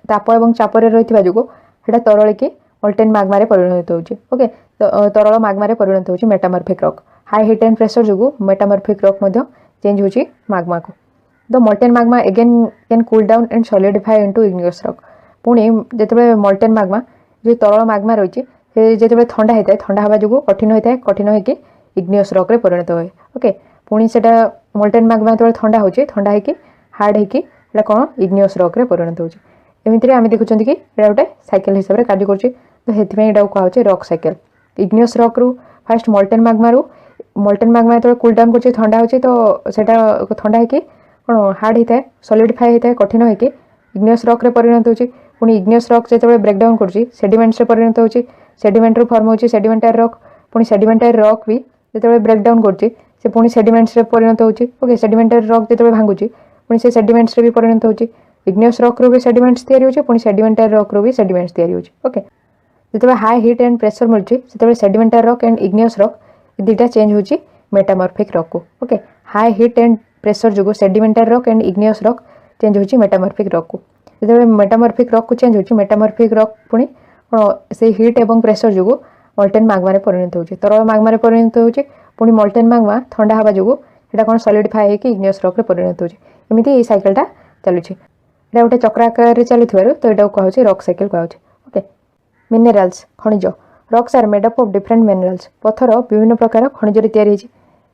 ताप और चाप रही जो तरल की मॉल्टेन मैग्मा परिणत होचे। ओके तरल मैग्मा परिणत होची metamorphic rock high heat and pressure जो मेटामॉर्फिक रॉक चेंज होची मैग्मा को। The molten magma again can cool down and solidify into igneous rock पुणी जिते मॉल्टेन मैग्मा जो तरल मैग्मा रही जिते ठंडा होता है ठंडा हवा जो कठिन होता है कठिन होकर इग्नियस रॉक रे परिणत हुए। ओके पुणी से मॉल्टेन मैग्मा जो ठंडा होची ठंडा होकर हार्ड होकर कौन इग्नियस रॉक रे परिणत होची। एमती आम देखुं कि गोटे साइकिल हिसाब से कार्य करुच्ची तो ये कहुचे रॉक साइकिल। इग्नियस रॉक रू फास्ट मॉल्टेन मैग्मा जो कूल डाउन कर ठंडा होची तो सेटा ठंडा होकर कौन हार्ड होता है सॉलिडिफाई होता है कठिन होकर इग्नियस रॉक रे परिणत होची। पुणी इग्नियस रॉक जो ब्रेकडाउन करुच्ची सेडिमेंट्स रे परिणत होची सेडिमेंट रू फॉर्म होची सेडिमेंटरी रॉक पुणी सेडिमेंटरी रॉक भी जो ब्रेकडाउन करुच्ची से पुणी सेडिमेंट्स रे परिणत होची। ओके सेडिमेंटरी रॉक जो भांगुची पुणी से सेडिमेंट्स रे भी परिणत होची इग्नियस रॉक रू भी सेडिमेंट्स तैयारी होची पुणी सेडिमेंटरी रॉक रू भी सेडिमेंट्स तैयारी होची। ओके जो हाई हीट एंड प्रेशर मिलची से sedimentary rock and igneous rock दुईटा चेंज होची मेटामॉर्फिक रॉक को। Okay high heat and pressure जो sedimentary rock and igneous rock change होची मेटामॉर्फिक रॉक को। जो मेटामॉर्फिक रॉक को चेंज होची मेटामॉर्फिक रॉक पुणी से हीट एवं प्रेशर जो मॉल्टेन मैग्मा परिणत होची तरल मैग्मा परिणत होची पुणी मॉल्टेन मैग्मा ठंडा हवा जो कौन सॉलिडिफाई होकर इग्नियस रॉक रे परिणत होची। एमती ये साइकिलटा चलुची एटा गोटे चक्र आकार चलुथिबारु तो एटा कहउची रॉक साइकिल कहउची। ओके मिनरल्स खनिज rocks are made up of different minerals पत्थर विभिन्न प्रकार खनिज रे तैयारी होची।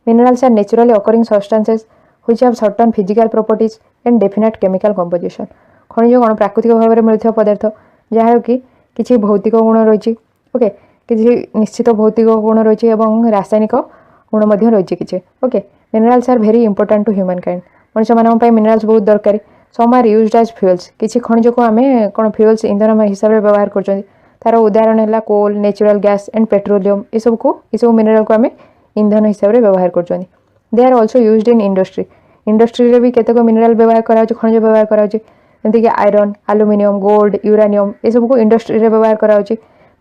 Minerals are naturally occurring substances which have certain physical properties and definite chemical composition खनिज कौन प्राकृतिक भाव में मिलुथिबा पदार्थ जहाँ कि किसी भौतिक गुण रही। ओके किसी निश्चित भौतिक गुण रही और रासायनिक गुण रही किसी। Okay minerals are very important to humankind मनुष्य मानक मिनरल्स बहुत दरकार। Some are used as fuels किसी खनिज को आम कौन फ्यूल्स इंधन हिसाब से व्यवहार कर तार उदाहरण है coal natural gas and petroleum ये सब मिनरल को आम इंधन हिसाब से व्यवहार कर। They are also used in industry industry भी केतक मिनरल व्यवहार करा खनिज व्यवहार करा जमीक आयरन एल्युमिनियम गोल्ड यूरानियम ये सब को इंडस्ट्री रे व्यवहार करा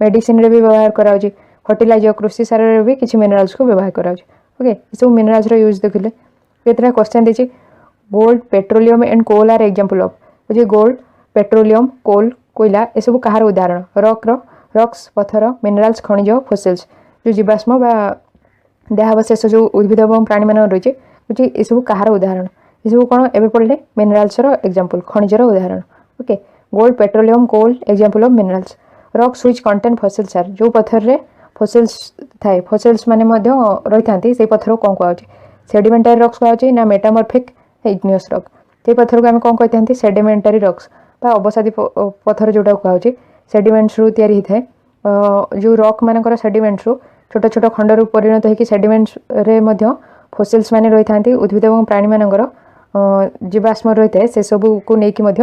मेडिसिन रे भी व्यवहार करा फर्टिलाइजर कृषि सार रे भी किसी मिनरल्स को व्यवहार करा। ओके ये सब मिनरल्स रो यूज देखिले केतरा क्वेश्चन देछि gold petroleum and coal are example of जे गोल्ड पेट्रोलियम कोल कोयला ये सब कहार उदाहरण रॉक्स पत्थर मिनरल्स खनिज फॉसिल्स जो जीवाश्म बा देहावशेष जो उद्भिद और प्राणी मान रही ये सब कहार उदाहरण ये सब कौन एवं पढ़ले मिनरल्स एग्जांपल खनिजर उदाहरण। Okay gold petroleum coal example of minerals rocks which contain fossils are जो पत्थर रे फॉसिल्स थाए फॉसिल्स माने रही था से पत्थर को कौन कहुचे सेडिमेंटरी रॉक्स कहुचे ना मेटामॉर्फिक इग्नियस रॉक से पत्थर को आम कौन कहते सेडिमेंटरी रॉक्स अवसादी पत्थर जोटा कहुचे सेडिमेंट्स रू तैयारी होता है जो रॉक मानकर सेडिमेंट्स रू छोट छोट खंड रू परिणत होकर सेडिमेंट्स रे फॉसिल्स माने रही था उद्भिद और प्राणी मानकर जीवाश्म रही है से सब को लेकिन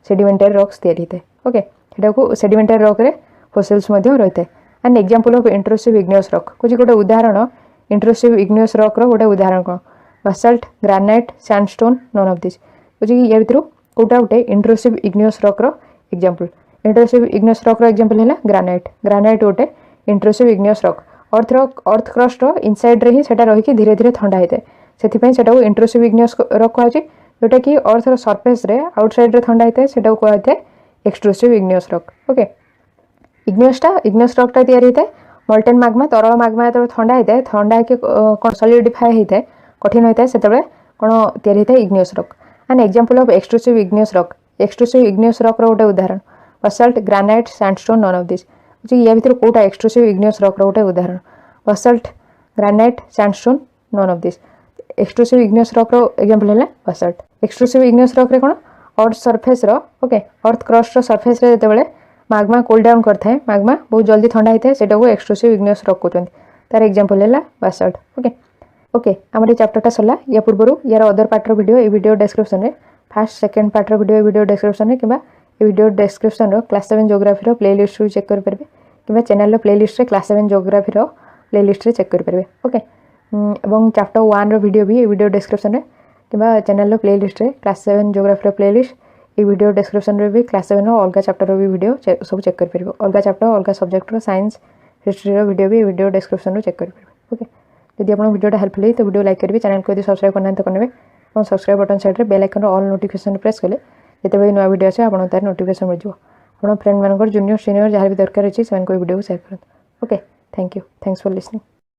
सेडिमेंटरी रॉक्स तैयारी होता है। ओके सेटा को सेडिमेंटरी रॉक रे फॉसिल्स रही है। And example of intrusive igneous rock कुछ गोटे उदाहरण इंट्रूसिव इग्नियस रॉक रो गोटे उदाहरण कौन basalt granite sandstone none of this कुछ या भितर कोटा गोटे इंट्रूसिव इग्नियस रॉक रो एग्जांपल इंट्रूसिव इग्नियस रॉक रो एग्जांपल है ग्रानाइट गोटे intrusive igneous rock earth crust रो इनसाइड रे ही सेटा रही धीरे धीरे ठंडा होता है से इंट्रूसिव इग्नियस रॉक कहुचे जोटा कि अर्थ सरफेस रे आउटसाइड रे ठंडा होता है से कहते हैं extrusive igneous rock. Okay igneous rock तैयारी होता है मॉल्टेन मैग्मा तरल मैग्मा जो ठंडा होता है ठंडा कौन सॉलिडिफाई होता है कठिन होता है से कौन तैयारी होता है igneous rock. And example of extrusive igneous rock रो गोटे उदाहरण basalt granite sandstone none of this या भितर कोटा एक्सट्रूसिव इग्नियस रॉक रो गोटे उदाहरण basalt granite sandstone none of this extrusive igneous rock रो एग्जांपल है बासाल्ट। एक्सट्रूसिव इग्नियस रॉक रे कौन अर्थ सरफेस रो ओके अर्थ क्रस्ट रो सरफेस रे जेतेबेले मैग्मा कूल डाउन करता है मैग्मा बहुत जल्दी ठंडा होता है सेटा को एक्सट्रूसिव इग्नियस रॉक कहते तार एग्जांपल है बासड। ओके ओके आम चैप्टरटा सरला या पूर्व यार अदर पार्टर वीडियो ए वीडियो डिस्क्रिप्शन में फास्ट सेकंड पार्टर वीडियो ए वीडियो डिस्क्रिप्शन में कि video description class 7 geography playlist रू चेक करेंगे कि चैनल प्लेलिस्ट रे क्लास 7 जियोग्राफी प्लेलिस्ट रे चेक करेंगे। ओके एवं चैप्टर 1 रो वीडियो भी वीडियो डिस्क्रिप्शन में कि चैनल प्लेलिस्ट रे क्लास 7 जियोग्राफी प्लेलिस्ट ये वीडियो डिस्क्रिप्शन रे भी क्लास 7 अलग चैप्टर भी वीडियो सब चेक करेंगे। अलग चैप्टर अलग सब्जेक्ट साइंस हिस्ट्री वीडियो भी वीडियो डिस्क्रिप्शन चेक करेंगे। ओके जब आप वीडियो हेल्पफुल तो वीडियो लाइक करेंगे, चैनल को यदि सब्सक्राइब करना तो करेंगे और सब्सक्राइब बटन साइड में bell icon all notification press कले जिते नुआ वीडियो आसे आप तार नोटिफिकेशन मिल जाए। आप फ्रेंड मान जूनियर सीनियर जहाँ भी दरकार अच्छी से वीडियो को शेयर करें। Okay thank you, thanks for listening.